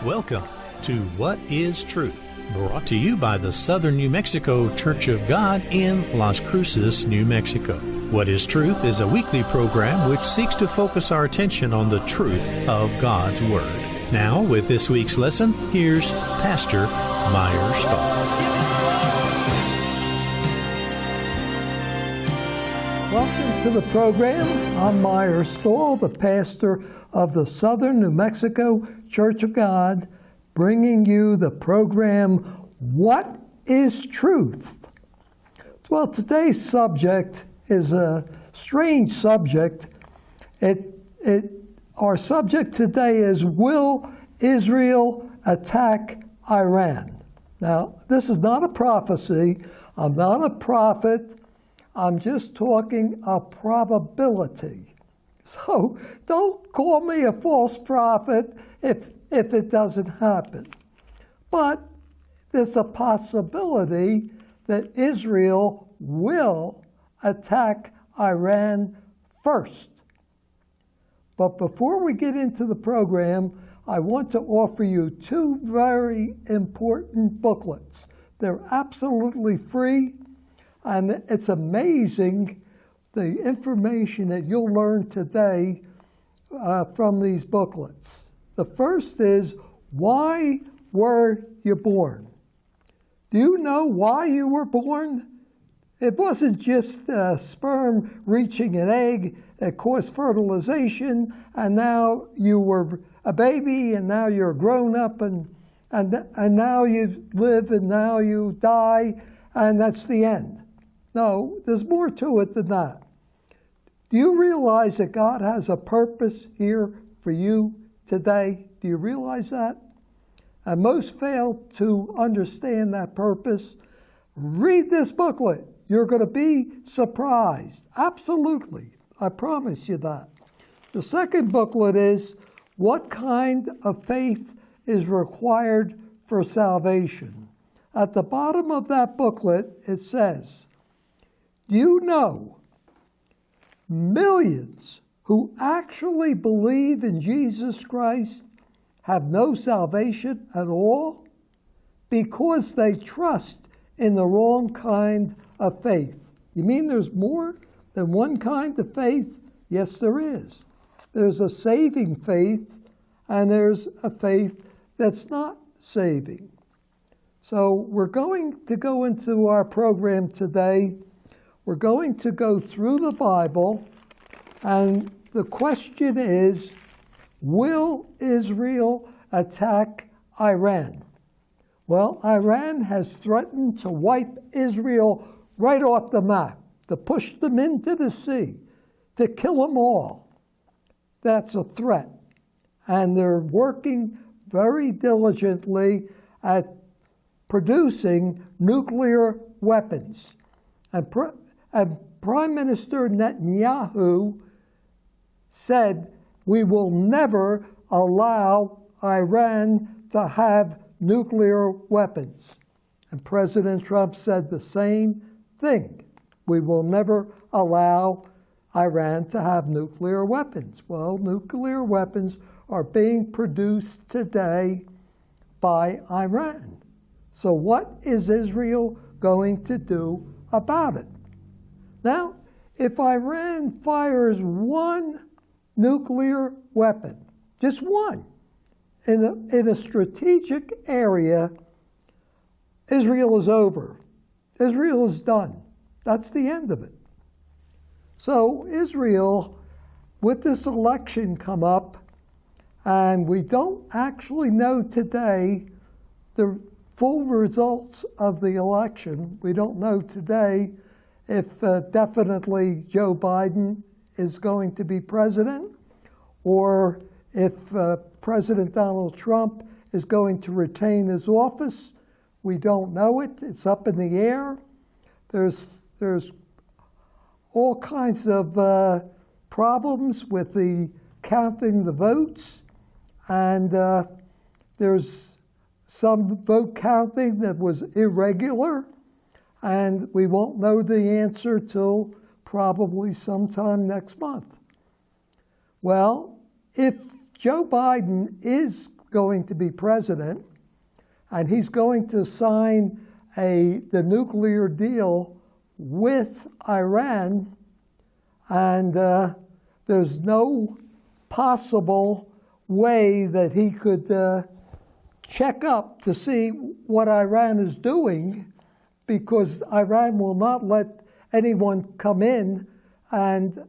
Welcome to What is Truth, brought to you by the Southern New Mexico Church of God in Las Cruces, New Mexico. What is Truth is a weekly program which seeks to focus our attention on the truth of God's Word. Now, with this week's lesson, here's Pastor Meyer Stahl. Welcome to the program. I'm Meyer Stahl, the pastor of the Southern New Mexico Church of God, bringing you the program, What is Truth? Well, today's subject is a strange subject. Our subject today is, will Israel attack Iran? Now, this is not a prophecy. I'm not a prophet. I'm just talking a probability. So don't call me a false prophet if it doesn't happen. But there's a possibility that Israel will attack Iran first. But before we get into the program, I want to offer you two very important booklets. They're absolutely free, and it's amazing the information that you'll learn today from these booklets. The first is, why were you born? Do you know why you were born? It wasn't just sperm reaching an egg that caused fertilization, and now you were a baby, and now you're grown up, and now you live, and now you die, and that's the end. No, there's more to it than that. Do you realize that God has a purpose here for you today? Do you realize that? And most fail to understand that purpose. Read this booklet. You're going to be surprised. Absolutely. I promise you that. The second booklet is, what kind of faith is required for salvation? At the bottom of that booklet, it says, do you know millions who actually believe in Jesus Christ have no salvation at all because they trust in the wrong kind of faith? You mean there's more than one kind of faith? Yes, there is. There's a saving faith, and there's a faith that's not saving. So we're going to go into our program today. We're going to go through the Bible, and the question is, will Israel attack Iran? Well, Iran has threatened to wipe Israel right off the map, to push them into the sea, to kill them all. That's a threat. And they're working very diligently at producing nuclear weapons. And Prime Minister Netanyahu said, we will never allow Iran to have nuclear weapons. And President Trump said the same thing. We will never allow Iran to have nuclear weapons. Well, nuclear weapons are being produced today by Iran. So what is Israel going to do about it? Now, if Iran fires one nuclear weapon, just one, in a strategic area, Israel is over. Israel is done. That's the end of it. So Israel, with this election come up, and we don't actually know today the full results of the election. We don't know today if definitely Joe Biden is going to be president, or if President Donald Trump is going to retain his office. We don't know it. It's up in the air. There's all kinds of problems with the counting the votes, and there's some vote counting that was irregular, and we won't know the answer till probably sometime next month. Well, if Joe Biden is going to be president, and he's going to sign the nuclear deal with Iran, and there's no possible way that he could check up to see what Iran is doing, because Iran will not let anyone come in and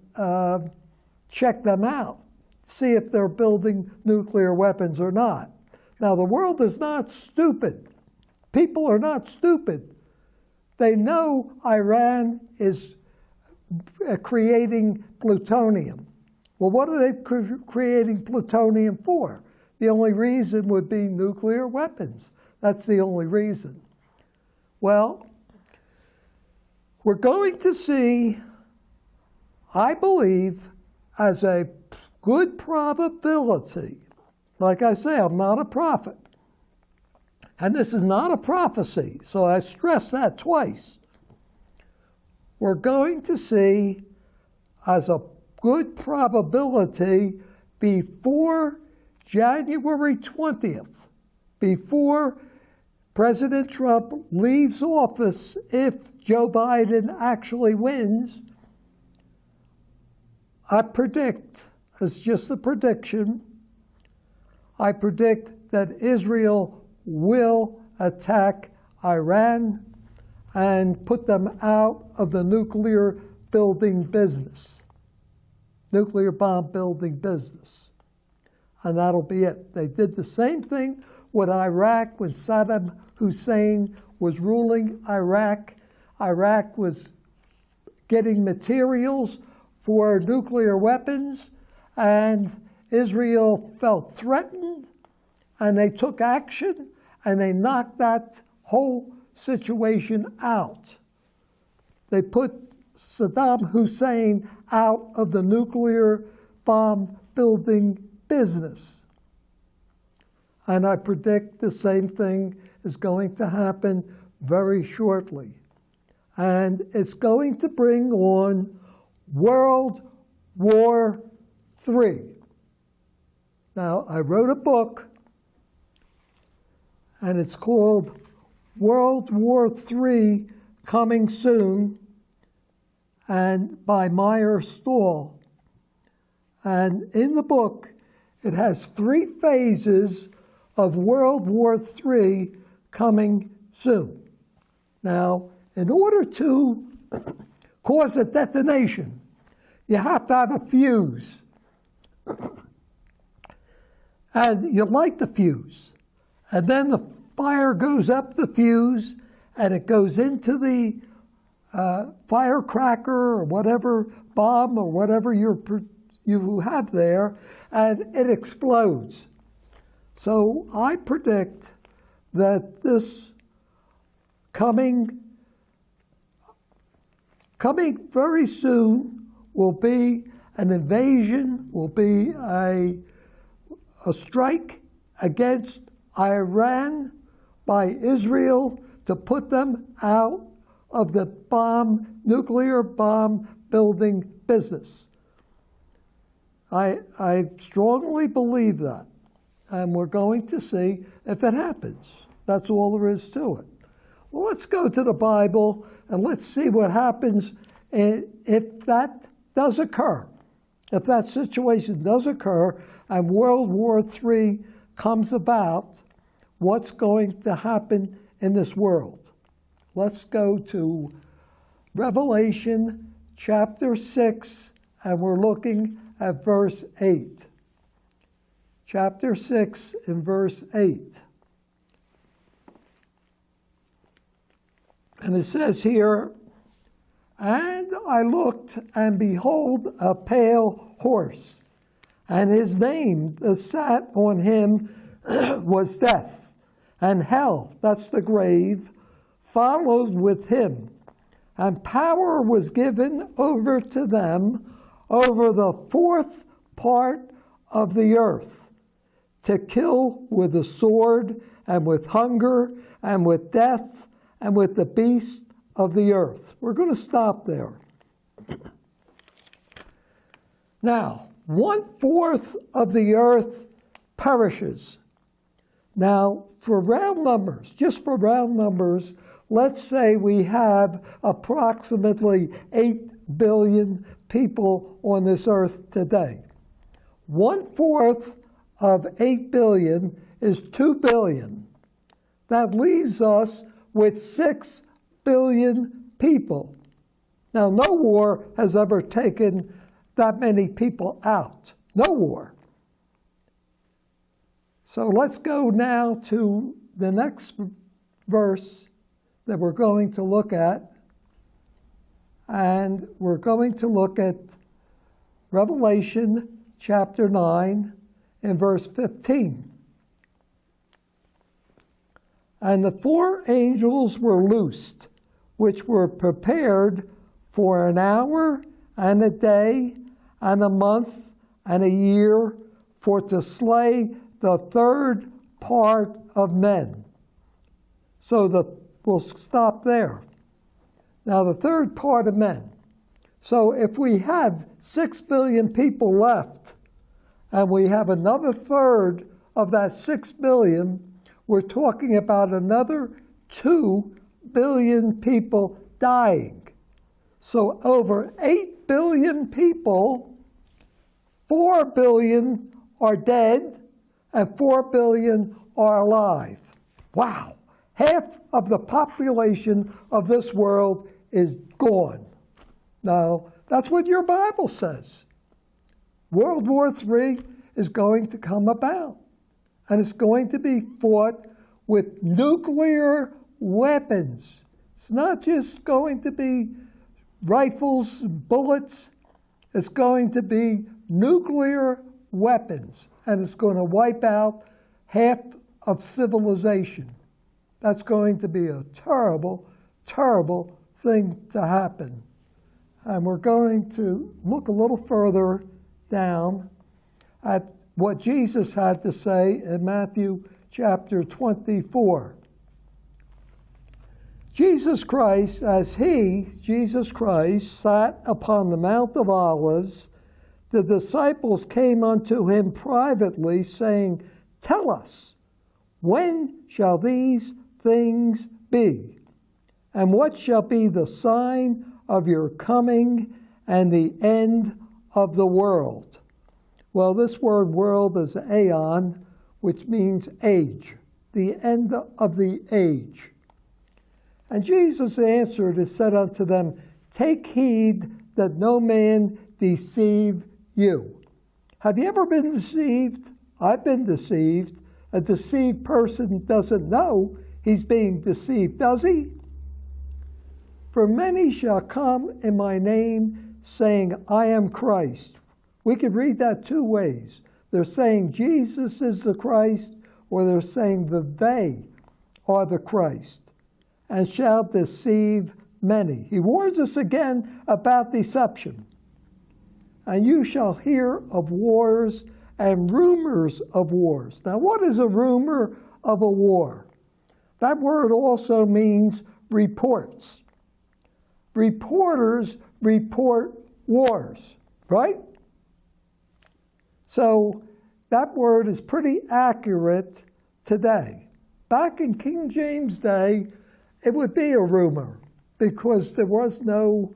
check them out, see if they're building nuclear weapons or not. Now, the world is not stupid. People are not stupid. They know Iran is creating plutonium. Well, what are they creating plutonium for? The only reason would be nuclear weapons. That's the only reason. Well, we're going to see, I believe, as a good probability, like I say, I'm not a prophet, and this is not a prophecy, so I stress that twice. We're going to see, as a good probability, before January 20th, before President Trump leaves office, if Joe Biden actually wins, I predict, it's just a prediction, I predict that Israel will attack Iran and put them out of the nuclear building business, nuclear bomb building business. And that'll be it. They did the same thing with Iraq when Saddam Hussein was ruling Iraq. Iraq was getting materials for nuclear weapons, and Israel felt threatened, and they took action, and they knocked that whole situation out. They put Saddam Hussein out of the nuclear bomb building business. And I predict the same thing is going to happen very shortly. And it's going to bring on World War III. Now, I wrote a book, and it's called World War III Coming Soon, and by Meyer Stahl. And in the book, it has 3 phases of World War III coming soon. Now, in order to cause a detonation, you have to have a fuse. And you light the fuse. And then the fire goes up the fuse, and it goes into the firecracker or whatever bomb or whatever you have there, and it explodes. So I predict that this coming very soon will be an invasion, will be a strike against Iran by Israel to put them out of the nuclear bomb building business. I strongly believe that, and we're going to see if it happens. That's all there is to it. Well, let's go to the Bible and let's see what happens if that does occur. If that situation does occur and World War III comes about, what's going to happen in this world? Let's go to Revelation chapter 6, and we're looking at verse 8. Chapter 6 and verse 8. And it says here, "And I looked, and behold, a pale horse, and his name that sat on him was Death, and hell," that's the grave, "followed with him. And power was given over to them over the 4th part of the earth, to kill with the sword, and with hunger, and with death, and with the beasts of the earth." We're going to stop there. Now, 1/4 of the earth perishes. Now, for round numbers, just for round numbers, let's say we have approximately 8 billion people on this earth today. 1/4 of 8 billion is 2 billion. That leaves us with 6 billion people. Now, no war has ever taken that many people out. No war. So let's go now to the next verse that we're going to look at. And we're going to look at Revelation chapter 9 and verse 15. And the 4 angels were loosed, which were prepared for an hour and a day and a month and a year, for to slay the 1/3 part of men. So we'll stop there. Now, the 1/3 part of men. So if we have 6 billion people left, and we have another 1/3 of that 6 billion, we're talking about another 2 billion people dying. So over 8 billion people, 4 billion are dead, and 4 billion are alive. Wow. Half of the population of this world is gone. Now, that's what your Bible says. World War III is going to come about, and it's going to be fought with nuclear weapons. It's not just going to be rifles, bullets. It's going to be nuclear weapons, and it's going to wipe out half of civilization. That's going to be a terrible, terrible thing to happen. And we're going to look a little further down at what Jesus had to say in Matthew chapter 24. Jesus Christ, Jesus Christ, sat upon the Mount of Olives, the disciples came unto him privately, saying, "Tell us, when shall these things be? And what shall be the sign of your coming and the end of the world?" Well, this word world is aeon, which means age, the end of the age. And Jesus answered and said unto them, "Take heed that no man deceive you." Have you ever been deceived? I've been deceived. A deceived person doesn't know he's being deceived, does he? "For many shall come in my name, saying, I am Christ." We could read that 2 ways. They're saying Jesus is the Christ, or they're saying that they are the Christ, and shall deceive many. He warns us again about deception. "And you shall hear of wars and rumors of wars." Now, what is a rumor of a war? That word also means reports. Reporters report wars, right? So that word is pretty accurate today. Back in King James' day, it would be a rumor because there was no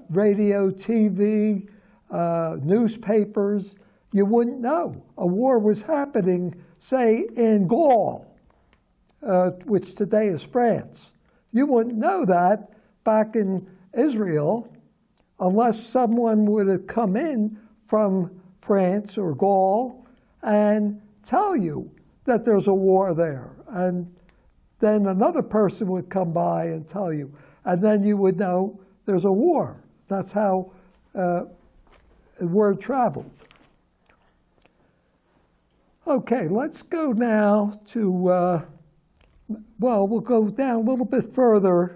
radio, TV, newspapers. You wouldn't know. A war was happening, say, in Gaul, which today is France. You wouldn't know that back in Israel unless someone would have come in from France or Gaul and tell you that there's a war there. And then another person would come by and tell you. And then you would know there's a war. That's how the word traveled. Okay, let's go now to, we'll go down a little bit further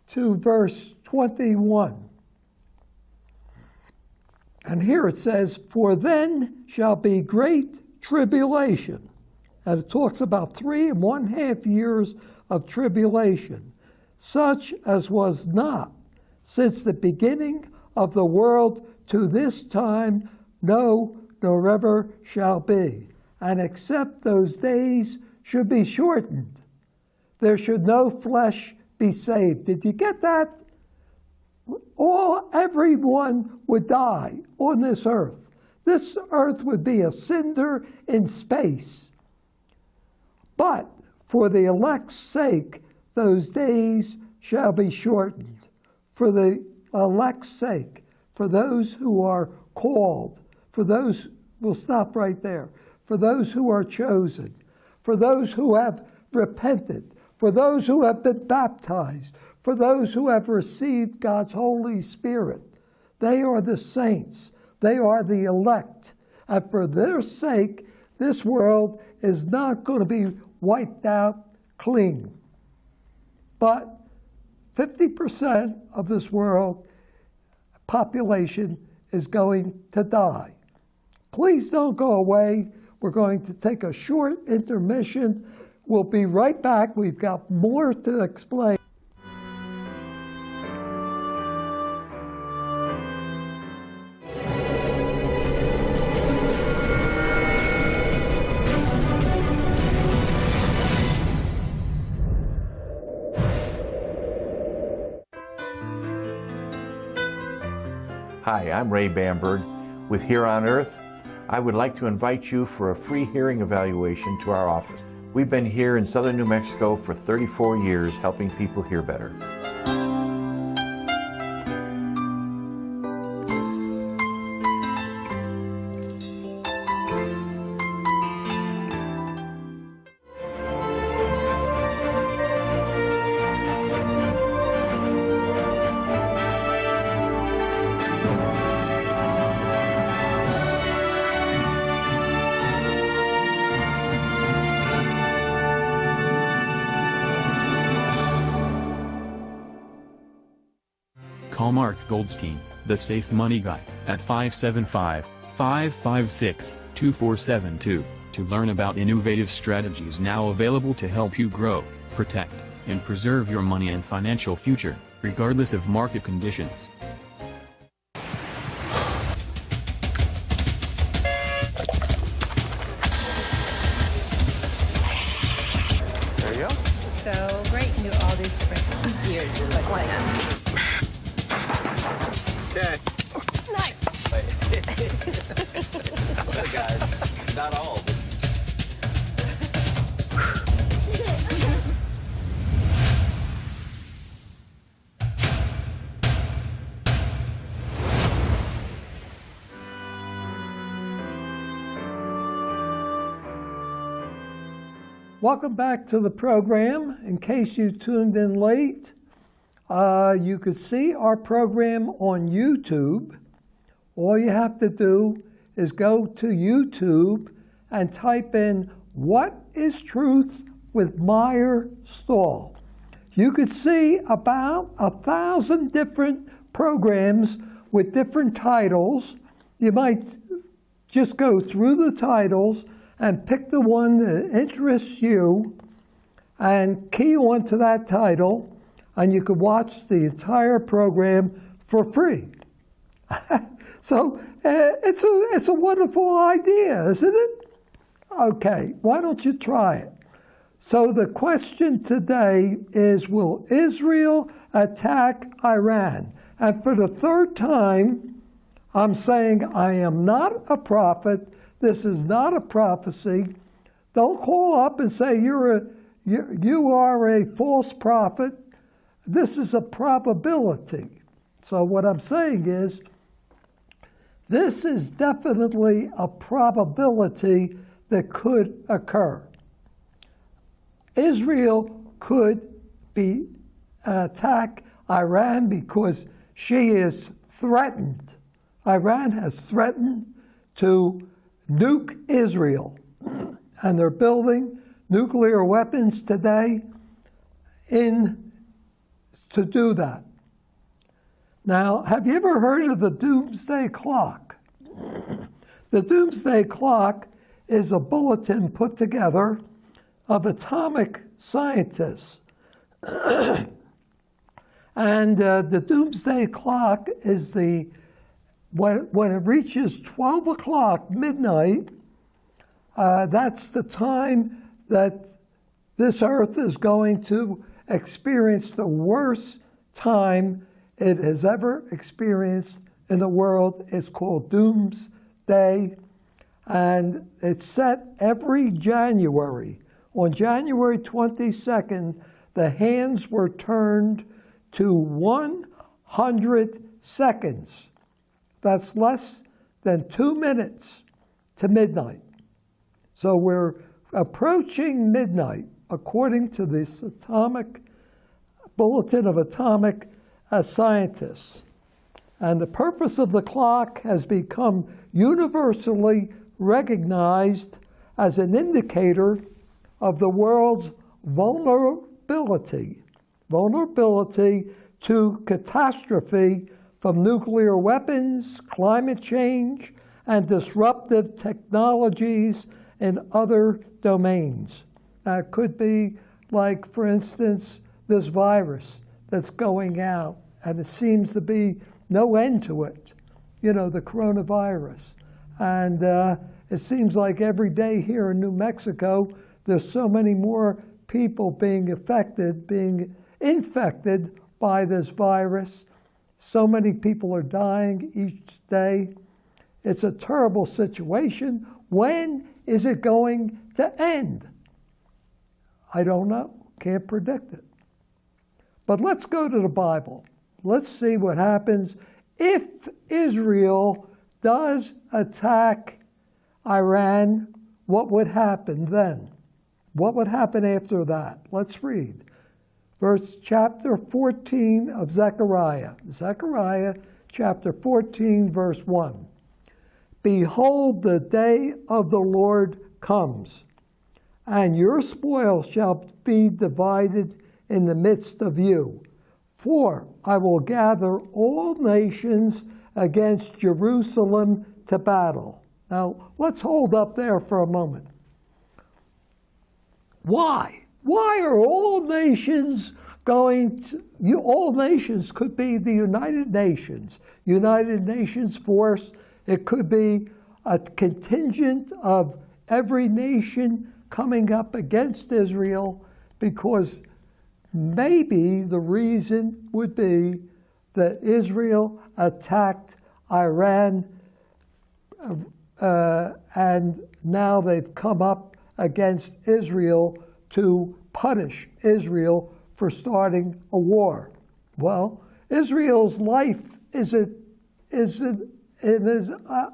to verse 21. And here it says, "For then shall be great tribulation." And it talks about 3½ years of tribulation, "such as was not since the beginning of the world to this time, no nor ever shall be. And except those days should be shortened, there should no flesh be saved. Did you get that? Everyone would die on this earth. This earth would be a cinder in space. But for the elect's sake, those days shall be shortened. For the elect's sake, for those who are called, for those, we'll stop right there, for those who are chosen, for those who have repented, for those who have been baptized, for those who have received God's Holy Spirit. They are the saints. They are the elect. And for their sake, this world is not going to be wiped out clean. But 50% of this world population is going to die. Please don't go away. We're going to take a short intermission. We'll be right back. We've got more to explain. Hi, I'm Ray Bamberg with Here on Earth. I would like to invite you for a free hearing evaluation to our office. We've been here in southern New Mexico for 34 years helping people hear better. Call Mark Goldstein, the Safe Money Guy, at 575-556-2472 to learn about innovative strategies now available to help you grow, protect, and preserve your money and financial future, regardless of market conditions. There you go. So great. You do all these different gears, like land. Okay. Nice. Guys, not all. Welcome back to the program. In case you tuned in late, you could see our program on YouTube. All you have to do is go to YouTube and type in "What is Truth" with Meyer Stahl. You could see about 1,000 different programs with different titles. You might just go through the titles and pick the one that interests you and key on to that title, and you could watch the entire program for free. So it's a wonderful idea, isn't it? Okay, why don't you try it? So the question today is, will Israel attack Iran? And for the third time, I'm saying I am not a prophet. This is not a prophecy. Don't call up and say you are a false prophet. This is a probability. So what I'm saying is, this is definitely a probability that could occur. Israel could attack Iran because she is threatened. Iran has threatened to nuke Israel, and they're building nuclear weapons today to do that. Now, have you ever heard of the Doomsday Clock? The Doomsday Clock is a bulletin put together of atomic scientists. And the Doomsday Clock is the when it reaches 12 o'clock, midnight, that's the time that this earth is going to experience the worst time it has ever experienced in the world. It's called Doomsday, and it's set every January. On January 22nd, the hands were turned to 100 seconds. That's less than 2 minutes to midnight. So we're approaching midnight, according to this atomic bulletin of atomic scientists. And the purpose of the clock has become universally recognized as an indicator of the world's vulnerability to catastrophe from nuclear weapons, climate change, and disruptive technologies in other domains. It could be like, for instance, this virus that's going out, and it seems to be no end to it, the coronavirus. And it seems like every day here in New Mexico, there's so many more people being infected by this virus. So many people are dying each day. It's a terrible situation. When is it going to end? I don't know. Can't predict it. But let's go to the Bible. Let's see what happens if Israel does attack Iran. What would happen then? What would happen after that? Let's read. Chapter 14 of Zechariah. Zechariah chapter 14, verse 1. Behold, the day of the Lord comes, and your spoil shall be divided in the midst of you. For I will gather all nations against Jerusalem to battle. Now, let's hold up there for a moment. Why? Why are all nations going to... all nations could be the United Nations force. It could be a contingent of every nation coming up against Israel, because maybe the reason would be that Israel attacked Iran, and now they've come up against Israel to punish Israel for starting a war. Well, Israel's life is in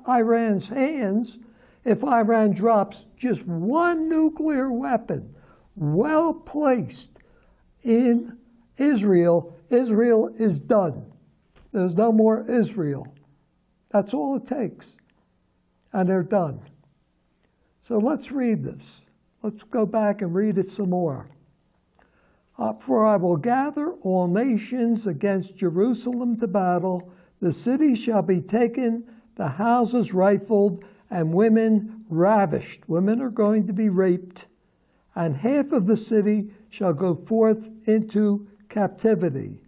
Iran's hands. If Iran drops just one nuclear weapon well placed in Israel, Israel is done. There's no more Israel. That's all it takes. And they're done. So let's read this. Let's go back and read it some more. For I will gather all nations against Jerusalem to battle. The city shall be taken, the houses rifled, and women ravished. Women are going to be raped. And half of the city shall go forth into captivity.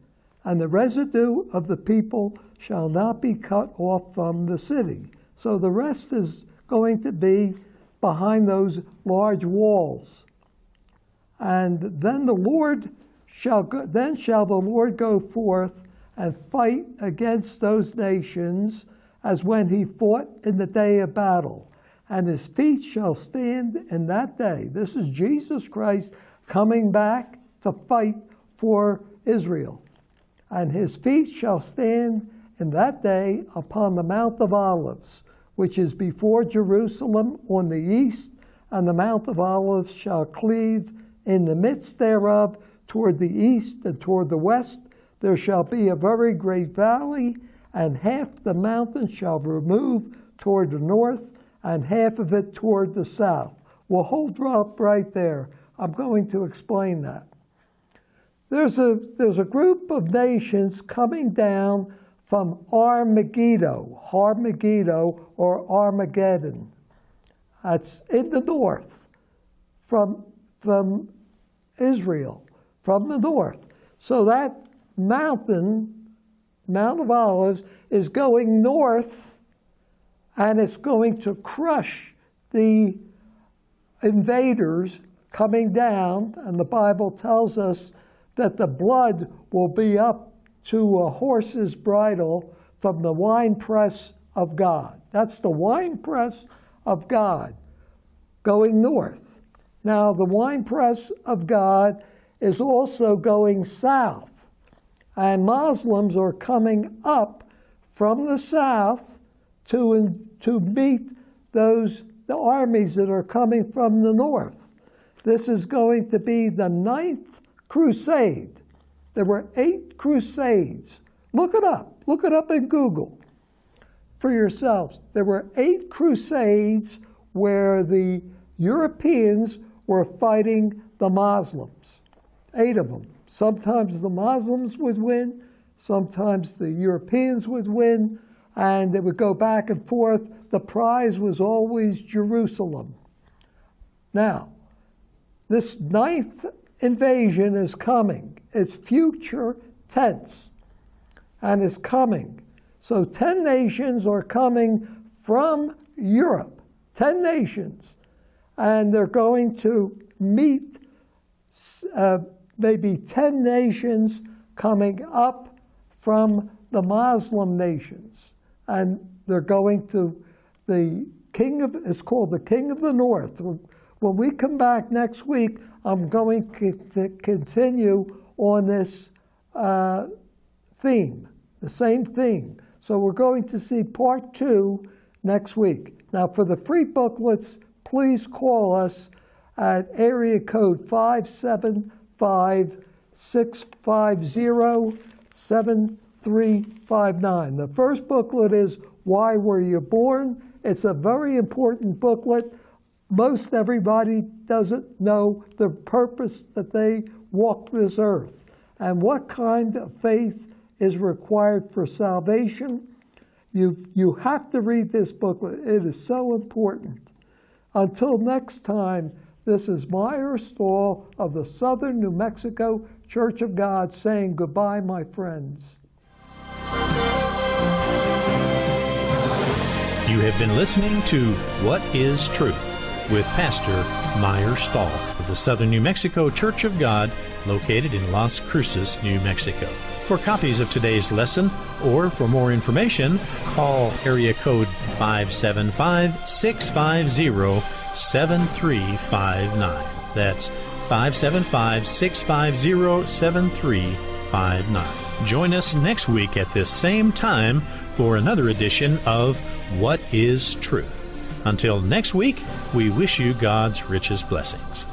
And the residue of the people shall not be cut off from the city. So the rest is going to be behind those large walls. And then the Lord shall the Lord go forth and fight against those nations as when he fought in the day of battle. And his feet shall stand in that day. This is Jesus Christ coming back to fight for Israel. And his feet shall stand in that day upon the Mount of Olives, which is before Jerusalem on the east, and the Mount of Olives shall cleave in the midst thereof toward the east and toward the west. There shall be a very great valley, and half the mountain shall remove toward the north, and half of it toward the south. We'll hold up right there. I'm going to explain that. There's a group of nations coming down from Armageddon or Armageddon. That's in the north, from Israel, from the north. So that mountain Mount of Olives, is going north, and it's going to crush the invaders coming down. And the Bible tells us that the blood will be up to a horse's bridle from the winepress of God. That's the winepress of God going north. Now, the winepress of God is also going south, and Muslims are coming up from the south to meet the armies that are coming from the north. This is going to be the 9th crusade. There were 8 crusades. Look it up. Look it up in Google for yourselves. There were 8 crusades where the Europeans were fighting the Muslims. 8 of them. Sometimes the Muslims would win, sometimes the Europeans would win, and it would go back and forth. The prize was always Jerusalem. Now, this 9th invasion is coming. It's future tense, and it's coming. So 10 nations are coming from Europe, 10 nations, and they're going to meet maybe 10 nations coming up from the Muslim nations. And they're going to it's called the King of the North. When we come back next week, I'm going to continue on this theme, the same theme. So we're going to see part 2 next week. Now, for the free booklets, please call us at area code 575-650-7359. The first booklet is Why Were You Born? It's a very important booklet. Most everybody doesn't know the purpose that they walk this earth and what kind of faith is required for salvation. You have to read this booklet. It is so important. Until next time, this is Meyer Stahl of the Southern New Mexico Church of God saying goodbye, my friends. You have been listening to What is Truth with Pastor Meyer Stahl of the Southern New Mexico Church of God, located in Las Cruces, New Mexico. For copies of today's lesson or for more information, call area code 575-650-7359. That's 575-650-7359. Join us next week at this same time for another edition of What is Truth? Until next week, we wish you God's richest blessings.